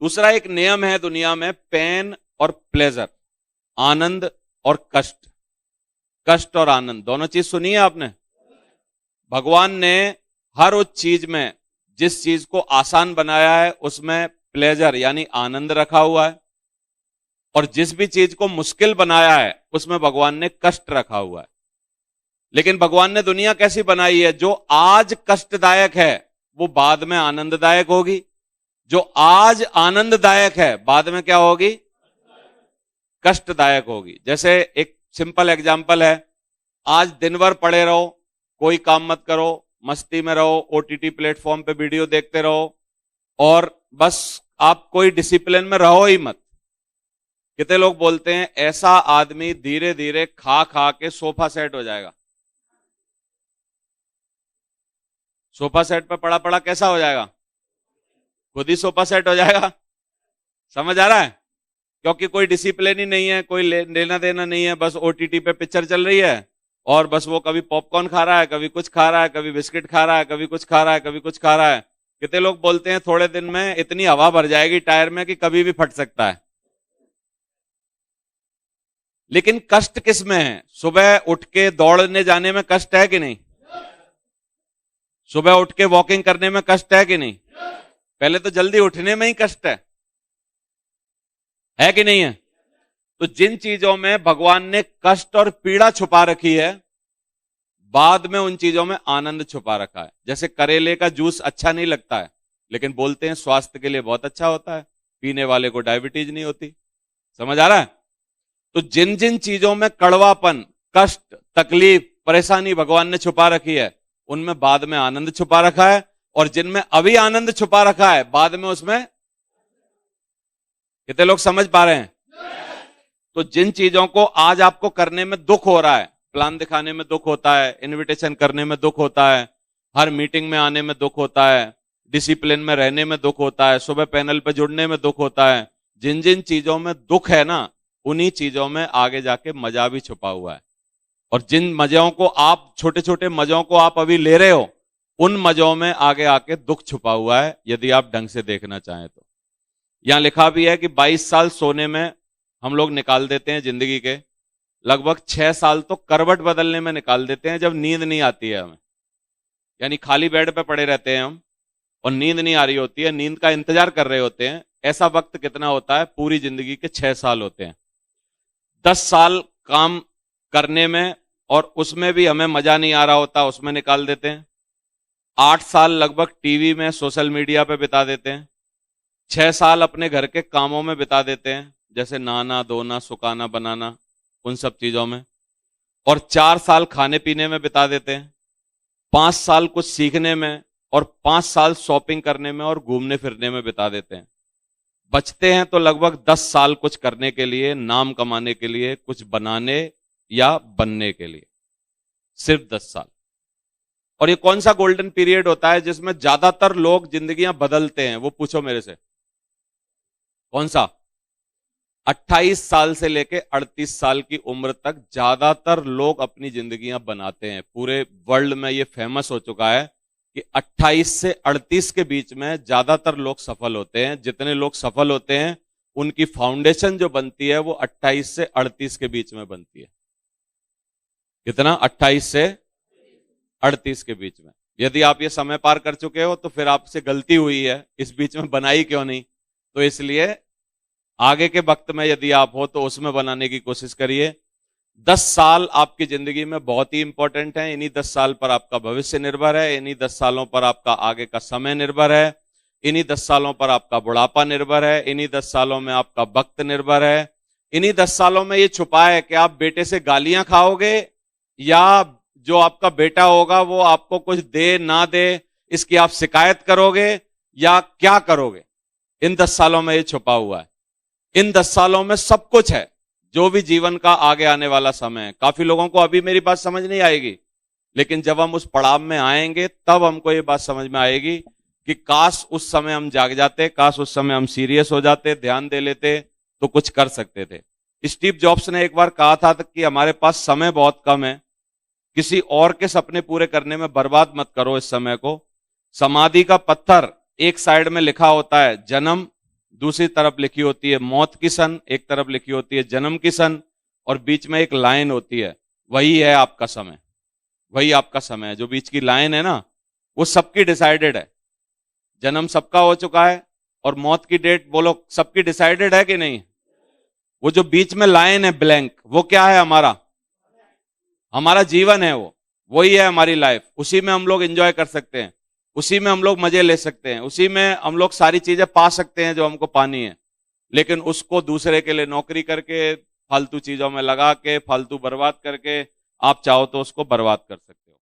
दूसरा एक नियम है दुनिया में, पेन और प्लेजर, आनंद और कष्ट। कष्ट और आनंद दोनों चीज सुनी है आपने। भगवान ने हर उस चीज में, जिस चीज को आसान बनाया है उसमें प्लेजर यानी आनंद रखा हुआ है, और जिस भी चीज को मुश्किल बनाया है उसमें भगवान ने कष्ट रखा हुआ है। लेकिन भगवान ने दुनिया कैसी बनाई है, जो आज कष्टदायक है वो बाद में आनंददायक होगी, जो आज आनंददायक है बाद में क्या होगी, कष्टदायक होगी। जैसे एक सिंपल एग्जांपल है, आज दिन भर पड़े रहो, कोई काम मत करो, मस्ती में रहो, ओटीटी प्लेटफॉर्म पे वीडियो देखते रहो, और बस आप कोई डिसिप्लिन में रहो ही मत। कितने लोग बोलते हैं ऐसा आदमी धीरे धीरे खा खा के सोफा सेट हो जाएगा। सोफा सेट पे पड़ा पड़ा कैसा हो जाएगा, खुद ही सोफा सेट हो जाएगा। समझ आ रहा है? क्योंकि कोई डिसिप्लिन ही नहीं है, कोई लेना देना नहीं है, बस ओटीटी पे पिक्चर चल रही है और बस वो कभी पॉपकॉर्न खा रहा है, कभी कुछ खा रहा है, कभी बिस्किट खा रहा है, कभी कुछ खा रहा है, कभी कुछ खा रहा है। कितने लोग बोलते हैं थोड़े दिन में इतनी हवा भर जाएगी टायर में कि कभी भी फट सकता है। लेकिन कष्ट किस में है? सुबह उठ के दौड़ने जाने में कष्ट है कि नहीं? सुबह उठ के वॉकिंग करने में कष्ट है कि नहीं? पहले तो जल्दी उठने में ही कष्ट है कि नहीं है? तो जिन चीजों में भगवान ने कष्ट और पीड़ा छुपा रखी है, बाद में उन चीजों में आनंद छुपा रखा है। जैसे करेले का जूस अच्छा नहीं लगता है, लेकिन बोलते हैं स्वास्थ्य के लिए बहुत अच्छा होता है, पीने वाले को डायबिटीज नहीं होती। समझ आ रहा है? तो जिन जिन चीजों में कड़वापन, कष्ट, तकलीफ, परेशानी भगवान ने छुपा रखी है, उनमें बाद में आनंद छुपा रखा है, और जिनमें अभी आनंद छुपा रखा है बाद में उसमें। कितने लोग समझ पा रहे हैं? तो जिन चीजों को आज आपको करने में दुख हो रहा है, प्लान दिखाने में दुख होता है, इनविटेशन करने में दुख होता है, हर मीटिंग में आने में दुख होता है, डिसिप्लिन में रहने में दुख होता है, सुबह पैनल पे जुड़ने में दुख होता है, जिन जिन चीजों में दुख है ना, उन्हीं चीजों में आगे जाके मजा भी छुपा हुआ है। और जिन मजों को आप, छोटे छोटे मजों को आप अभी ले रहे हो, उन मजों में आगे आके दुख छुपा हुआ है, यदि आप ढंग से देखना चाहें तो। यहां लिखा भी है कि 22 साल सोने में हम लोग निकाल देते हैं जिंदगी के, लगभग 6 साल तो करवट बदलने में निकाल देते हैं, जब नींद नहीं आती है हमें। यानी खाली बेड पे पड़े रहते हैं हम और नींद नहीं आ रही होती है, नींद का इंतजार कर रहे होते हैं। ऐसा वक्त कितना होता है? पूरी जिंदगी के 6 साल होते हैं। 10 साल काम करने में और उसमें भी हमें मजा नहीं आ रहा होता, उसमें निकाल देते हैं। 8 साल लगभग टीवी में, सोशल मीडिया पे बिता देते हैं। 6 साल अपने घर के कामों में बिता देते हैं, जैसे नहाना धोना, सुखाना, बनाना, उन सब चीजों में। और 4 साल खाने पीने में बिता देते हैं। 5 साल कुछ सीखने में, और 5 साल शॉपिंग करने में और घूमने फिरने में बिता देते हैं। बचते हैं तो लगभग 10 साल कुछ करने के लिए, नाम कमाने के लिए, कुछ बनाने या बनने के लिए। सिर्फ 10 साल। और ये कौन सा गोल्डन पीरियड होता है जिसमें ज्यादातर लोग जिंदगियां बदलते हैं? वो पूछो मेरे से, कौन सा? 28 साल से लेके 38 साल की उम्र तक ज्यादातर लोग अपनी जिंदगियां बनाते हैं। पूरे वर्ल्ड में ये फेमस हो चुका है कि 28 से 38 के बीच में ज्यादातर लोग सफल होते हैं। जितने लोग सफल होते हैं उनकी फाउंडेशन जो बनती है वो 28 से 38 के बीच में बनती है। कितना? 28 से 38 के बीच में। यदि आप ये समय पार कर चुके हो तो फिर आपसे गलती हुई है, इस बीच में बनाई क्यों नहीं? तो इसलिए आगे के वक्त में यदि आप हो तो उसमें बनाने की कोशिश करिए। 10 साल आपकी जिंदगी में बहुत ही इंपॉर्टेंट है। इन्हीं 10 साल पर आपका भविष्य निर्भर है, इन्हीं 10 सालों पर आपका आगे का समय निर्भर है, इन्हीं 10 सालों पर आपका बुढ़ापा निर्भर है, इन्हीं 10 सालों में आपका वक्त निर्भर है। इन्हीं 10 सालों में ये छुपा है कि आप बेटे से गालियां खाओगे या जो आपका बेटा होगा वो आपको कुछ दे ना दे इसकी आप शिकायत करोगे या क्या करोगे। इन 10 सालों में ये छुपा हुआ है। इन 10 सालों में सब कुछ है, जो भी जीवन का आगे आने वाला समय है। काफी लोगों को अभी मेरी बात समझ नहीं आएगी, लेकिन जब हम उस पड़ाव में आएंगे तब हमको ये बात समझ में आएगी कि काश उस समय हम जाग जाते, काश उस समय हम सीरियस हो जाते, ध्यान दे लेते तो कुछ कर सकते थे। स्टीव जॉब्स ने एक बार कहा था कि हमारे पास समय बहुत कम है, किसी और के सपने पूरे करने में बर्बाद मत करो इस समय को। समाधि का पत्थर एक साइड में लिखा होता है जन्म, दूसरी तरफ लिखी होती है मौत की सन, एक तरफ लिखी होती है जन्म की सन, और बीच में एक लाइन होती है, वही है आपका समय। वही आपका समय है। जो बीच की लाइन है ना, वो सबकी डिसाइडेड है। जन्म सबका हो चुका है और मौत की डेट बोलो सबकी डिसाइडेड है कि नहीं? वो जो बीच में लाइन है ब्लैंक, वो क्या है? हमारा हमारा जीवन है। वो वही है हमारी लाइफ। उसी में हम लोग एंजॉय कर सकते हैं, उसी में हम लोग मजे ले सकते हैं, उसी में हम लोग सारी चीजें पा सकते हैं जो हमको पानी है। लेकिन उसको दूसरे के लिए नौकरी करके, फालतू चीजों में लगा के, फालतू बर्बाद करके आप चाहो तो उसको बर्बाद कर सकते हो।